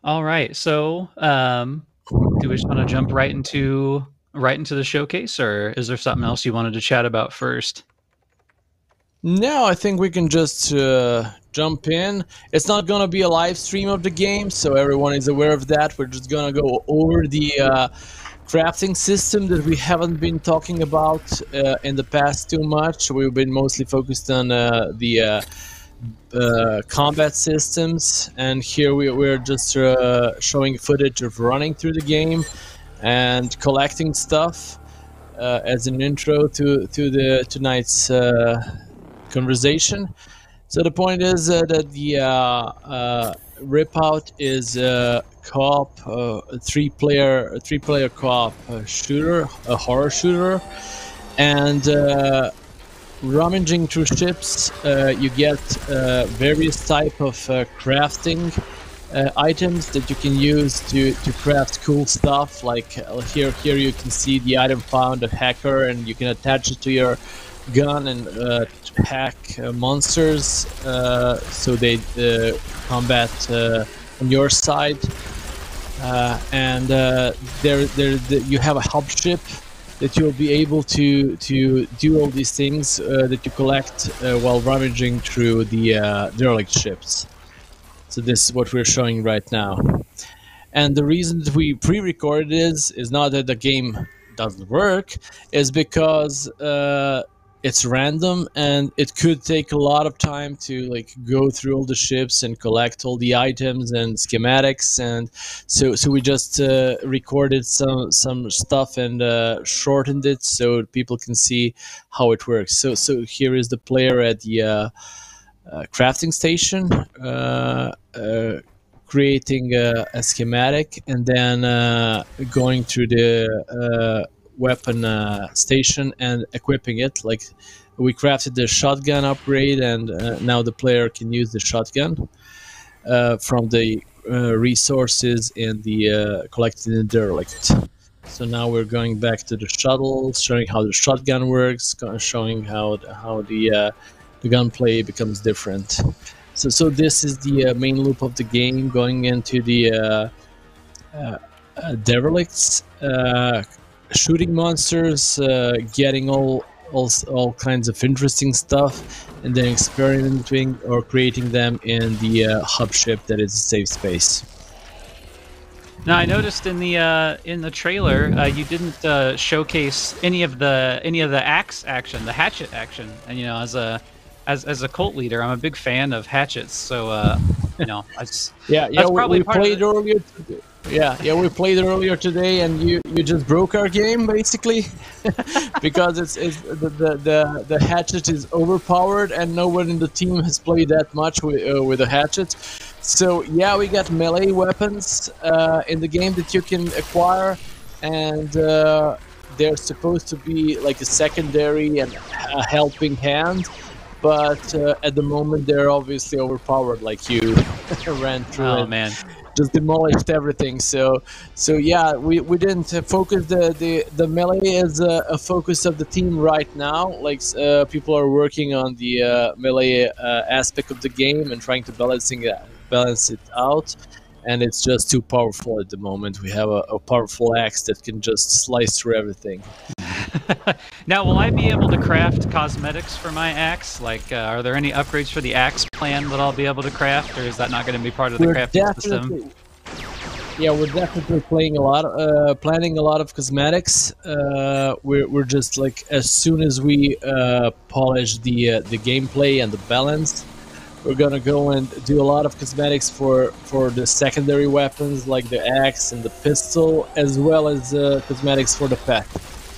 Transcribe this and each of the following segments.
All right. So, do we just want to jump right into the showcase, or is there something else you wanted to chat about first? No, I think we can just jump in. It's not going to be a live stream of the game, so everyone is aware of that. We're just going to go over the crafting system that we haven't been talking about in the past too much. We've been mostly focused on the combat systems, and here we're just showing footage of running through the game and collecting stuff as an intro to the tonight's conversation. So the point is that the Ripout is a co-op, a three player co-op shooter, a horror shooter, and rummaging through ships, you get various type of crafting items that you can use to craft cool stuff. Like here you can see the item found, a hacker, and you can attach it to your gun and hack monsters so they combat on your side. And you have a hub ship that you'll be able to do all these things that you collect while rummaging through the derelict ships. So this is what we're showing right now. And the reason that we pre-recorded is not that the game doesn't work, is because it's random and it could take a lot of time to go through all the ships and collect all the items and schematics, and so we just recorded some stuff and shortened it so people can see how it works. So here is the player at the crafting station creating a schematic, and then going through the weapon station and equipping it. Like, we crafted the shotgun upgrade, and now the player can use the shotgun from the resources in the collected in the derelict. So now we're going back to the shuttle, showing how the shotgun works, showing how the gunplay becomes different. So this is the main loop of the game, going into the derelicts, shooting monsters, getting all kinds of interesting stuff, and then experimenting or creating them in the hub ship that is a safe space. Now, I noticed in the trailer you didn't showcase any of the axe action, the hatchet action, and as a cult leader, I'm a big fan of hatchets. So I just, that's probably we played earlier. We played earlier today, and you just broke our game basically because it's the hatchet is overpowered, and no one in the team has played that much with a hatchet. So yeah, we got melee weapons in the game that you can acquire, and they're supposed to be like a secondary and a helping hand. But at the moment, they're obviously overpowered. Like, you ran through it. Oh man, just demolished everything. So yeah, we didn't focus the melee as a focus of the team right now. Like, people are working on the melee aspect of the game and trying to balance it out. And it's just too powerful at the moment. We have a powerful axe that can just slice through everything. Now, will I be able to craft cosmetics for my axe? Like, are there any upgrades for the axe plan that I'll be able to craft, or is that not going to be part of the crafting system? Yeah, we're definitely planning a lot of cosmetics. We're just like, as soon as we polish the gameplay and the balance, we're gonna go and do a lot of cosmetics for the secondary weapons like the axe and the pistol, as well as cosmetics for the pet.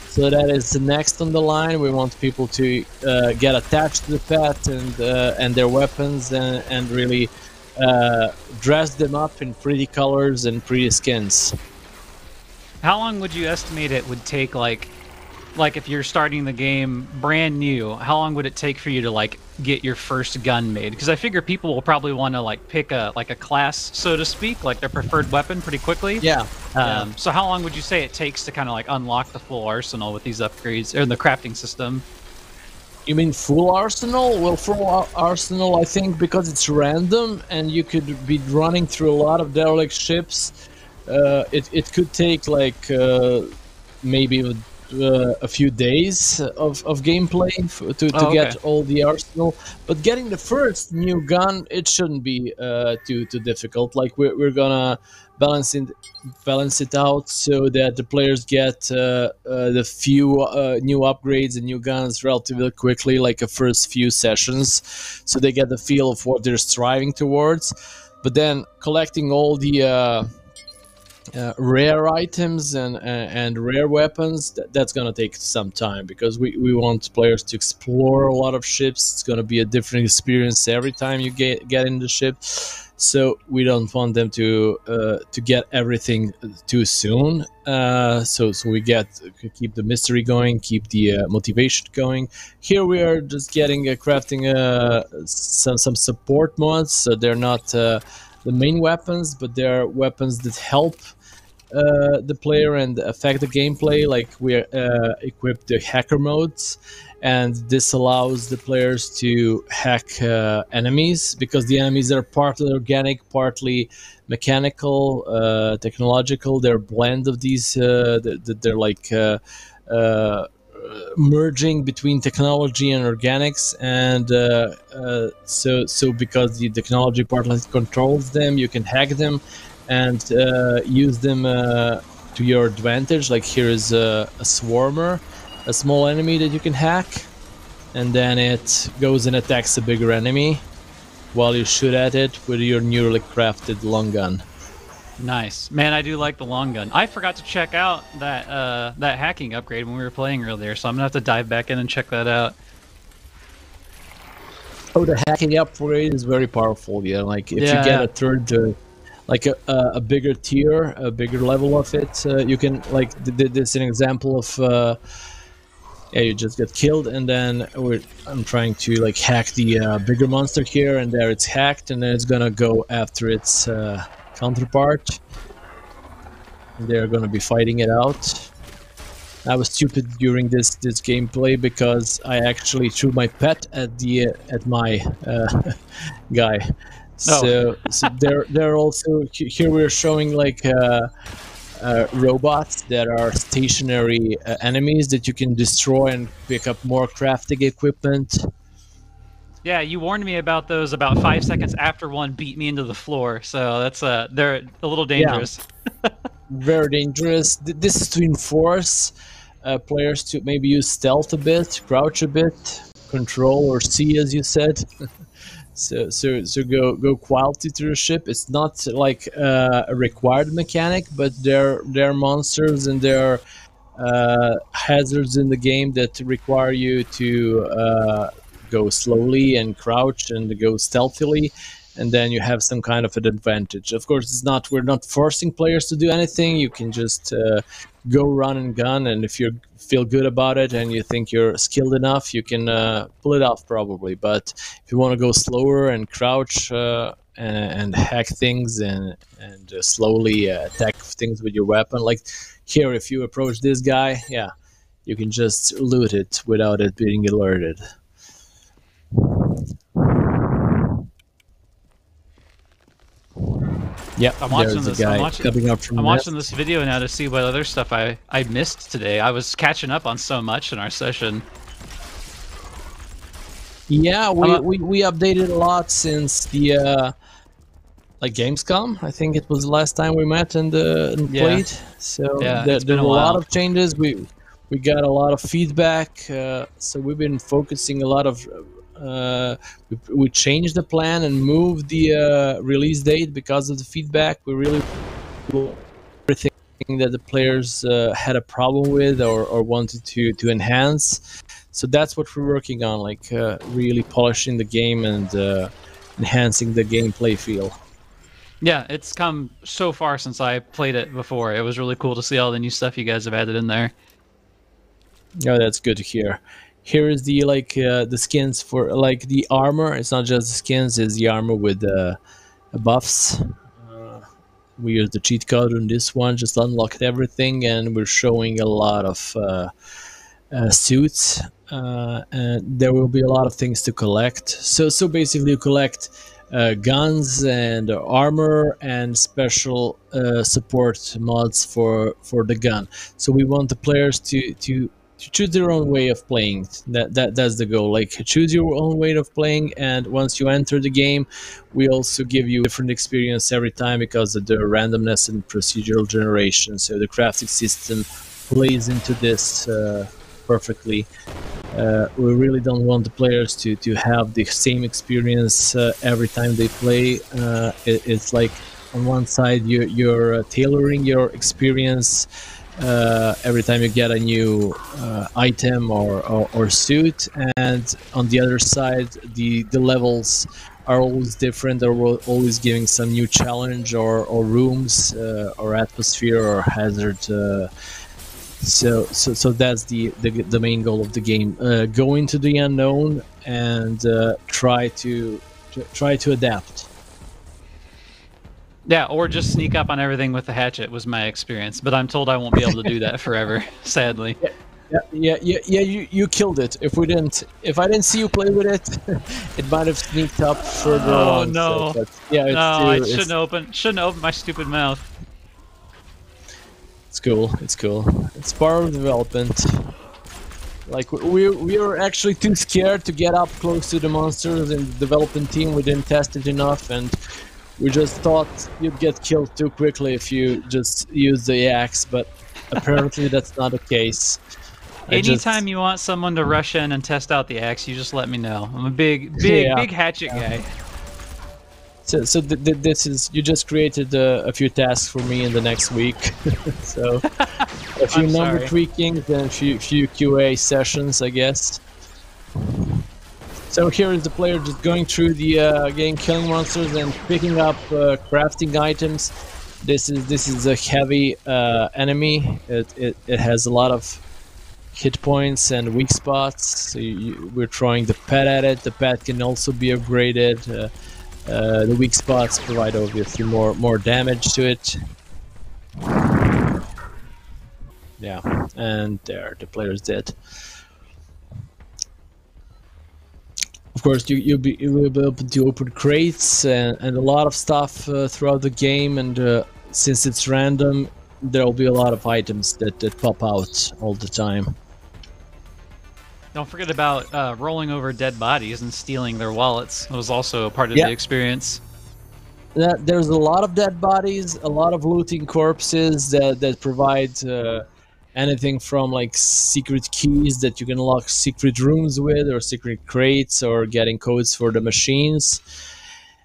So that is next on the line. We want people to get attached to the pet and their weapons, and really dress them up in pretty colors and pretty skins. How long would you estimate it would take, like if you're starting the game brand new, how long would it take for you to get your first gun made? Because I figure people will probably want to pick a class, so to speak, like their preferred weapon pretty quickly. Yeah. So how long would you say it takes to kind of unlock the full arsenal with these upgrades or the crafting system? You mean full arsenal? Well, full arsenal, I think, because it's random and you could be running through a lot of derelict ships. It could take like maybe a few days of gameplay to get all the arsenal. But getting the first new gun, it shouldn't be too difficult. Like we're gonna balance it out so that the players get the few new upgrades and new guns relatively quickly, like a first few sessions, so they get the feel of what they're striving towards. But then collecting all the rare items and rare weapons, that's gonna take some time, because we want players to explore a lot of ships. It's gonna be a different experience every time you get in the ship, so we don't want them to get everything too soon. So we keep the mystery going, keep the motivation going. Here we are just getting crafting some support mods, so they're not the main weapons, but they're weapons that help the player and affect the gameplay. Like we equip the hacker modes, and this allows the players to hack enemies, because the enemies are partly organic, partly mechanical, technological. They're a blend of these. They're like merging between technology and organics, and so because the technology partly controls them, you can hack them and use them to your advantage. Like here is a swarmer, a small enemy that you can hack, and then it goes and attacks a bigger enemy while you shoot at it with your newly crafted long gun. Nice, man. I do like the long gun. I forgot to check out that that hacking upgrade when we were playing earlier, so I'm gonna have to dive back in and check that out. Oh, the hacking upgrade is very powerful. Yeah, like if you get a third. Like a bigger tier, a bigger level of it, you can, like, this is an example of you just get killed, and then I'm trying to like hack the bigger monster here, and there it's hacked, and then it's gonna go after its counterpart. They're gonna be fighting it out. I was stupid during this gameplay because I actually threw my pet at my guy. So they're also here. We're showing like robots that are stationary enemies that you can destroy and pick up more crafting equipment. Yeah, you warned me about those about 5 seconds after one beat me into the floor. So that's they're a little dangerous. Yeah. Very dangerous. This is to enforce players to maybe use stealth a bit, crouch a bit, control or C, as you said. So go quietly through the ship. It's not like a required mechanic, but there are monsters and there are hazards in the game that require you to go slowly and crouch and go stealthily, and then you have some kind of an advantage. Of course, we're not forcing players to do anything. You can just go run and gun, and if you feel good about it and you think you're skilled enough, you can pull it off probably. But if you want to go slower and crouch and hack things and slowly attack things with your weapon, like here, if you approach this guy, yeah, you can just loot it without it being alerted. Yeah, I'm watching this. I'm watching this video now to see what other stuff I missed today. I was catching up on so much in our session. Yeah, we updated a lot since the like Gamescom. I think it was the last time we met and played. So there's a lot of changes. We got a lot of feedback. So we've been focusing a lot of. We changed the plan and moved the release date because of the feedback. We really everything that the players had a problem with or wanted to enhance. So that's what we're working on, like really polishing the game and enhancing the gameplay feel. Yeah, it's come so far since I played it before. It was really cool to see all the new stuff you guys have added in there. Oh, that's good to hear. Here is the the skins for like the armor. It's not just the skins; it's the armor with buffs. We use the cheat code on this one, just unlocked everything, and we're showing a lot of suits. and there will be a lot of things to collect. So basically, you collect guns and armor and special support mods for the gun. So we want the players to choose their own way of playing. That's the goal. Like, choose your own way of playing, and once you enter the game, we also give you a different experience every time because of the randomness and procedural generation. So the crafting system plays into this perfectly. We really don't want the players to have the same experience every time they play. It's like, on one side you're tailoring your experience every time you get a new item or suit, and on the other side the levels are always different, or we're always giving some new challenge or rooms or atmosphere or hazard. So that's the main goal of the game. Go into the unknown and try to adapt. Yeah, or just sneak up on everything with the hatchet was my experience, but I'm told I won't be able to do that forever, sadly. Yeah. You killed it. If I didn't see you play with it, it might have sneaked up further Oh on. no! So, yeah, I shouldn't open my stupid mouth. It's cool. It's part of development. Like, we were actually too scared to get up close to the monsters in the development team. We didn't test it enough, and we just thought you'd get killed too quickly if you just use the axe, but apparently that's not the case. Anytime you want someone to rush in and test out the axe, you just let me know. I'm a big hatchet guy. So this is, you just created a few tasks for me in the next week. So a few number tweakings and a few QA sessions, I guess. So here is the player just going through the game, killing monsters and picking up crafting items. This is a heavy enemy. It has a lot of hit points and weak spots. So we're throwing the pet at it. The pet can also be upgraded. The weak spots provide obviously more damage to it. Yeah, and there, the player's dead. Of course, you'll be able to open crates and a lot of stuff throughout the game, and since it's random, there will be a lot of items that pop out all the time. Don't forget about rolling over dead bodies and stealing their wallets. It was also a part of the experience. There's a lot of dead bodies, a lot of looting corpses that provide anything from like secret keys that you can unlock secret rooms with, or secret crates, or getting codes for the machines.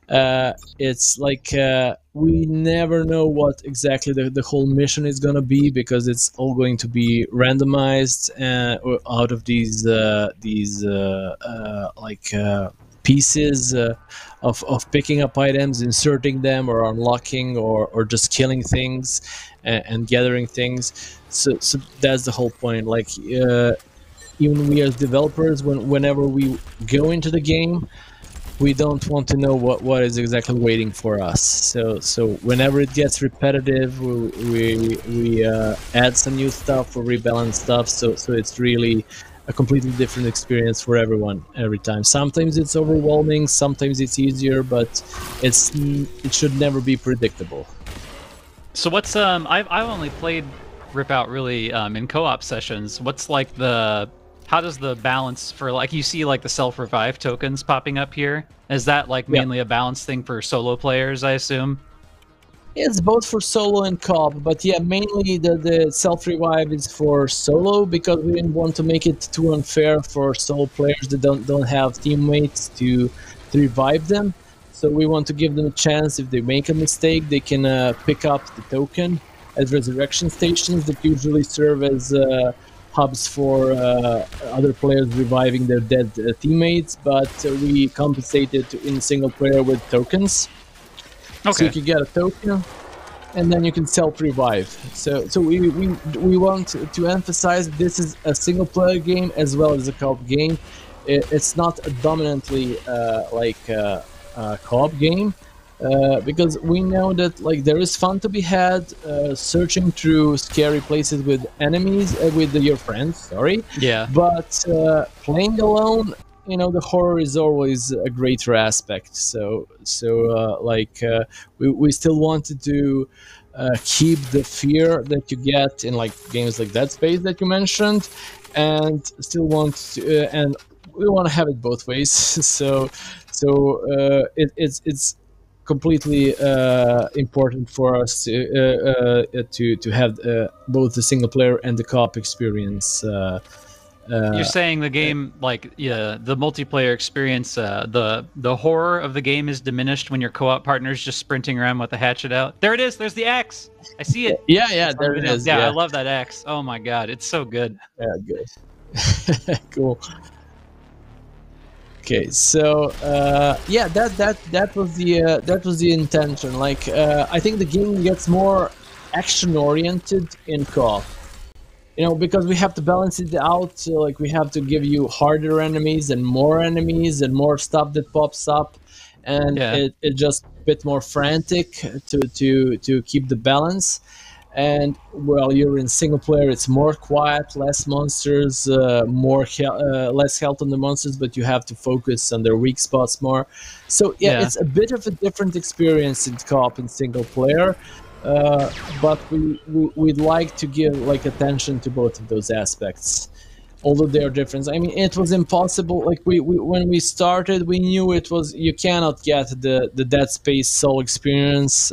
It's like we never know what exactly the whole mission is going to be, because it's all going to be randomized out of these pieces of picking up items, inserting them, or unlocking, or just killing things and gathering things. So that's the whole point. Like, even we as developers, whenever we go into the game, we don't want to know what is exactly waiting for us. So whenever it gets repetitive, we add some new stuff or rebalance stuff. So it's really a completely different experience for everyone every time. Sometimes it's overwhelming, sometimes it's easier, but it should never be predictable. So what's I've only played Ripout really in co-op sessions. What's like how does the balance for, like, you see like the self-revive tokens popping up here? Is that like mainly a balance thing for solo players, I assume? It's both for solo and co-op, but yeah, mainly the self-revive is for solo, because we didn't want to make it too unfair for solo players that don't have teammates to revive them. So we want to give them a chance. If they make a mistake, they can pick up the token at resurrection stations that usually serve as hubs for other players reviving their dead teammates, but we compensated in single player with tokens. Okay. So you can get a token, and then you can self-revive. So we want to emphasize this is a single player game as well as a co-op game. It's not a dominantly like a co-op game. because we know that like there is fun to be had searching through scary places with enemies with your friends. Sorry, Yeah. but playing alone, you know, the horror is always a greater aspect. We still wanted to keep the fear that you get in like games like Dead Space that you mentioned, and still want to, and we want to have it both ways. It's completely important for us to have both the single player and the co-op experience. You're saying the game, like, yeah, the multiplayer experience, the horror of the game is diminished when your co-op partner's just sprinting around with the hatchet out. There it is. There's the axe. I see it. Yeah, It's on the there it video. is. Yeah, I Yeah, love that axe. Oh my god, it's so good. yeah, good. Cool. Okay, so yeah, that was the intention. Like, I think the game gets more action oriented in co-op. You know, because we have to balance it out. So, like, we have to give you harder enemies and more stuff that pops up, and Yeah. it just a bit more frantic to keep the balance. And while you're in single player, it's more quiet, less monsters, less health on the monsters, but you have to focus on their weak spots more. So yeah, Yeah. it's a bit of a different experience in co-op and single player. But we'd like to give like attention to both of those aspects, although they are different. I mean, it was impossible. Like we when we started, we knew it was you cannot get the Dead Space soul experience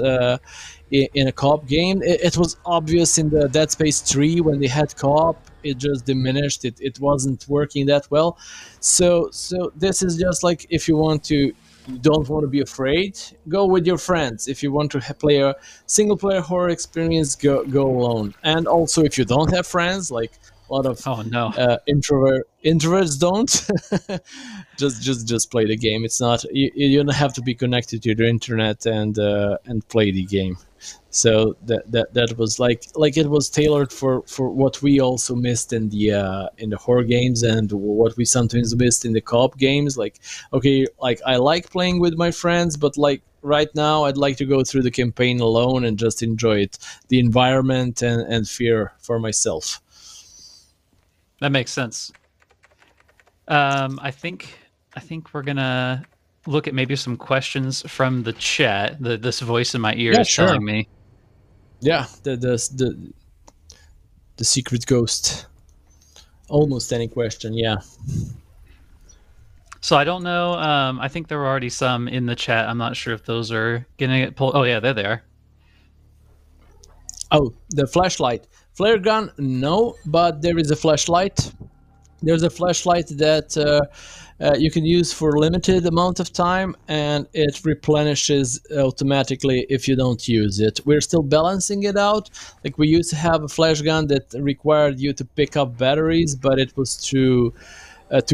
in a co-op game. It was obvious in the Dead Space 3 when they had co-op. It just diminished. It wasn't working that well. So this is just like if you don't want to be afraid, go with your friends. If you want to play a single player horror experience, go alone. And also, if you don't have friends, like a lot of Oh no. introverts don't, just play the game. It's not you don't have to be connected to the internet and play the game. So that was like it was tailored for what we also missed in the horror games and what we sometimes missed in the co-op games. Like, okay, like I like playing with my friends, but like right now I'd like to go through the campaign alone and just enjoy it, the environment and fear for myself. That makes sense. I think we're gonna look at maybe some questions from the chat. This voice in my ear Yeah, is sure. telling me. Yeah, the secret ghost. Almost any question, yeah. So I don't know. I think there were already some in the chat. I'm not sure if those are gonna get pulled. Oh yeah, there they are. Oh, the flashlight. Flare gun, no, but there is a flashlight. There's a flashlight that you can use for a limited amount of time, and it replenishes automatically if you don't use it. We're still balancing it out. Like, we used to have a flash gun that required you to pick up batteries, but it was too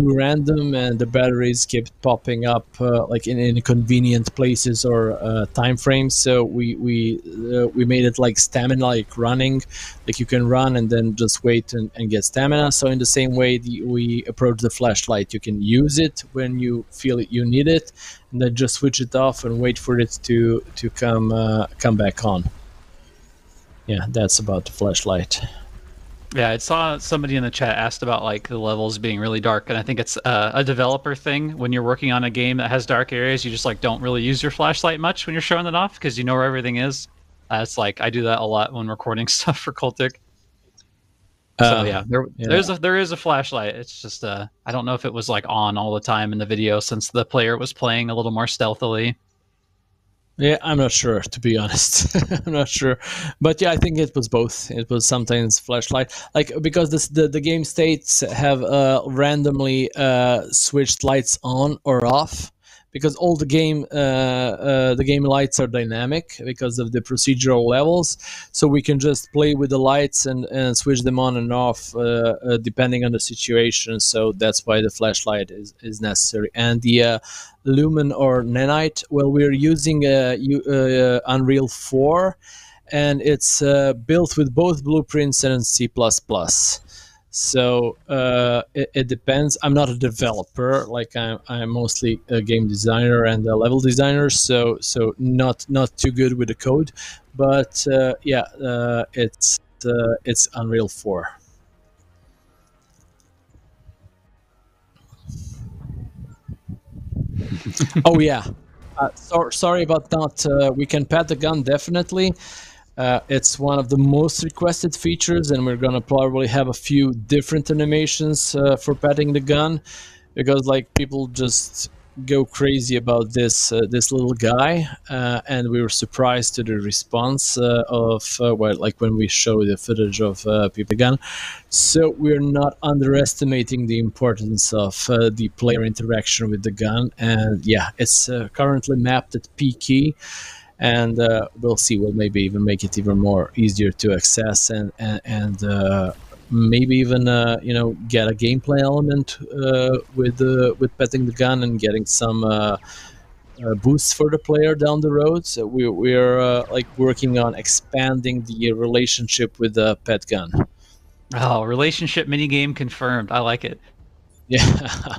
random, and the batteries kept popping up like in inconvenient places or time frames. So we made it like stamina, like running, like you can run and then just wait and get stamina. So in the same way we approach the flashlight, you can use it when you feel you need it, and then just switch it off and wait for it to come back on. Yeah, that's about the flashlight. Yeah, I saw somebody in the chat asked about like the levels being really dark, and I think it's a developer thing. When you're working on a game that has dark areas, you just like don't really use your flashlight much when you're showing it off because you know where everything is. It's like I do that a lot when recording stuff for Cultic. So yeah, there is a flashlight. It's just I don't know if it was like on all the time in the video since the player was playing a little more stealthily. Yeah, I'm not sure, to be honest. I'm not sure, but yeah, I think it was both. It was sometimes flashlight, like because the game states have randomly switched lights on or off, because all the game lights are dynamic because of the procedural levels. So we can just play with the lights and switch them on and off depending on the situation. So that's why the flashlight is necessary. And the lumen or nanite, well, we're using Unreal 4, and it's built with both blueprints and C++. So it depends. I'm not a developer. Like I'm mostly a game designer and a level designer. So not too good with the code, but yeah, it's Unreal 4. Oh yeah. Sorry about that. We can pat the gun definitely. It's one of the most requested features, and we're gonna probably have a few different animations for patting the gun, because like people just go crazy about this little guy, and we were surprised to the response of well, like when we show the footage of people gun. So we're not underestimating the importance of the player interaction with the gun, and yeah, it's currently mapped at P key, and we'll see. We'll maybe even make it even more easier to access, and maybe even get a gameplay element with petting the gun and getting some boosts for the player down the road. So we're like working on expanding the relationship with the pet gun. Oh, relationship minigame confirmed. I like it. Yeah.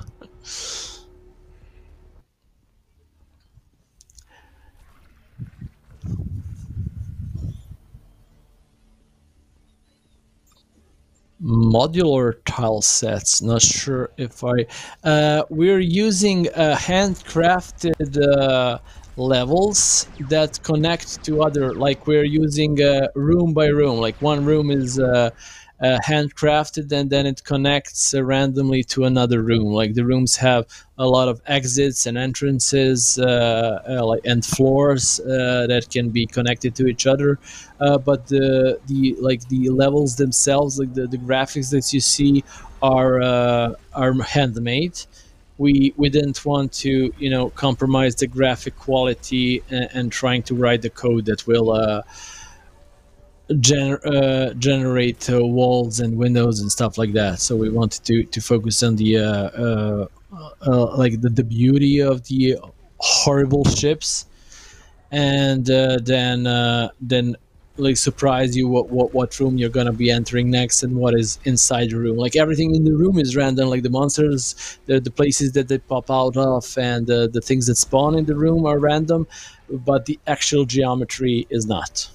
Modular tile sets. Not sure if I. We're using handcrafted levels that connect to other. Like we're using room by room. Like one room is handcrafted, and then it connects randomly to another room. Like the rooms have a lot of exits and entrances, like and floors that can be connected to each other. But the like the levels themselves, like the graphics that you see, are handmade. We didn't want to compromise the graphic quality, and trying to write the code that will generate walls and windows and stuff like that. So we wanted to focus on the like the beauty of the horrible ships, and then like surprise you what room you're gonna be entering next and what is inside the room. Like everything in the room is random. Like the monsters, the places that they pop out of, and the things that spawn in the room are random, but the actual geometry is not.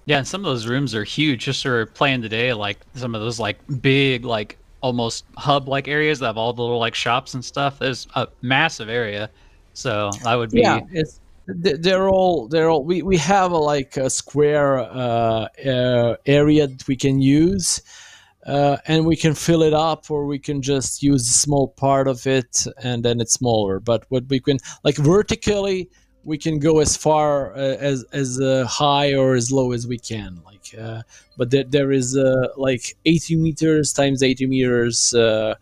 Yeah, and some of those rooms are huge. Just for playing today, like some of those like big, like almost hub-like areas that have all the little like shops and stuff. There's a massive area, so I would Yeah, be. it's they're all we have a like a square area that we can use, and we can fill it up, or we can just use a small part of it and then it's smaller. But what we can, like vertically, we can go as far as high or as low as we can. Like but there is like 80 meters times 80 meters uh,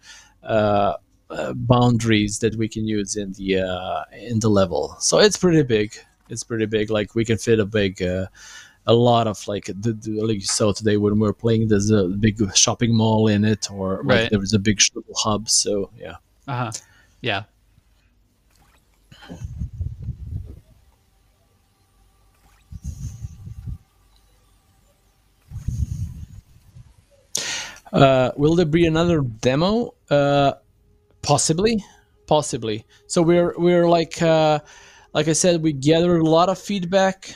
boundaries that we can use in the level. So it's pretty big. It's pretty big. Like we can fit a lot of like like you saw today when we were playing. There's a big shopping mall in it, or like Right. there was a big little hub. So yeah. Uh-huh. Yeah. Will there be another demo? Possibly, possibly. So we're like I said, we gathered a lot of feedback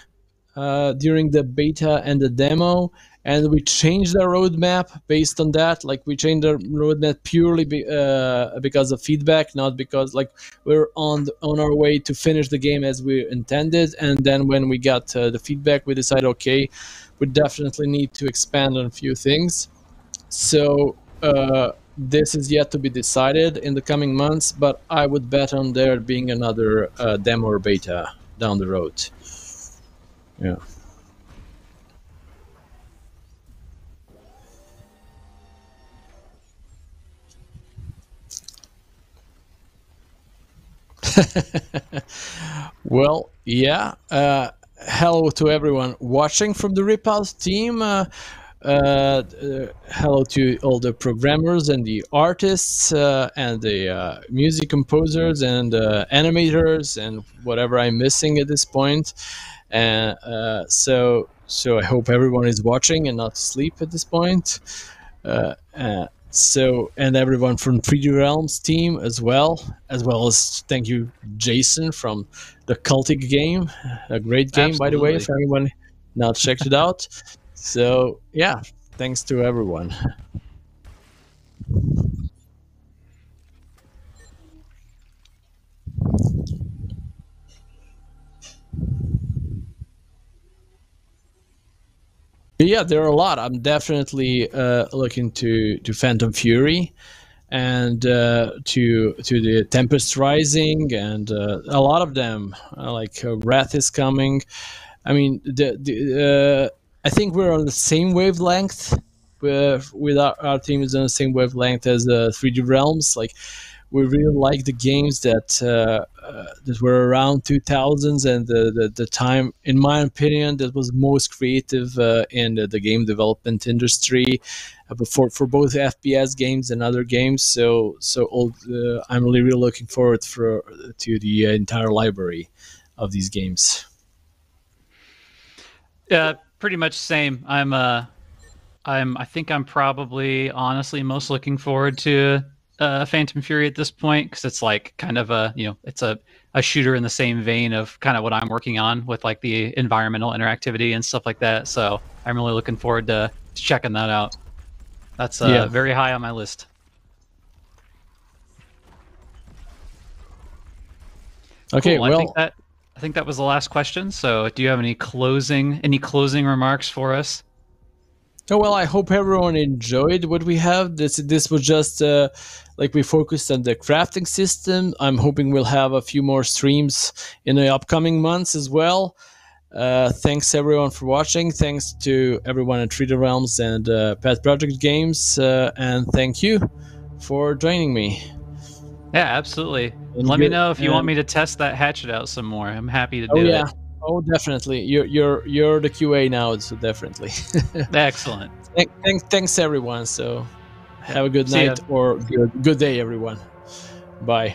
during the beta and the demo, and we changed the roadmap based on that. Like we changed the roadmap purely because of feedback, not because like we're on our way to finish the game as we intended. And then when we got the feedback, we decided, okay, we definitely need to expand on a few things. So this is yet to be decided in the coming months, but I would bet on there being another demo or beta down the road. Yeah. Well, yeah. Hello to everyone watching from the Ripout team. Hello to all the programmers and the artists and the music composers and animators and whatever I'm missing at this point. And so I hope everyone is watching and not asleep at this point. So, and everyone from 3D Realms team as well as thank you, Jason from the Cultic game, a great game by the way, Absolutely. if anyone not checked it out. So yeah, thanks to everyone. Yeah, there are a lot. I'm definitely looking to Phantom Fury and to the Tempest Rising, and a lot of them like Wrath is coming. I mean, I think we're on the same wavelength. With our team is on the same wavelength as 3D Realms. Like, we really like the games that were around 2000s, and the time, in my opinion, that was most creative in the game development industry, for both FPS games and other games. I'm really looking forward to the entire library of these games. Pretty much same. I think I'm probably honestly most looking forward to Phantom Fury at this point, because it's like kind of it's a shooter in the same vein of kind of what I'm working on with like the environmental interactivity and stuff like that. So I'm really looking forward to checking that out. That's Yeah. very high on my list. Okay. Cool. Well, I think that was the last question. So do you have any closing remarks for us? oh, well, I hope everyone enjoyed what we have. This was just like we focused on the crafting system. I'm hoping we'll have a few more streams in the upcoming months as well. Thanks everyone for watching. Thanks to everyone at 3D Realms and Pet Project Games, and thank you for joining me. Yeah, absolutely. And Let me good- know if you want and- me to test that hatchet out some more. I'm happy to Oh do yeah. it. Oh, definitely. You're the QA now, so definitely. Excellent. Thanks everyone. So have a good See ya. night or good day, everyone. Bye.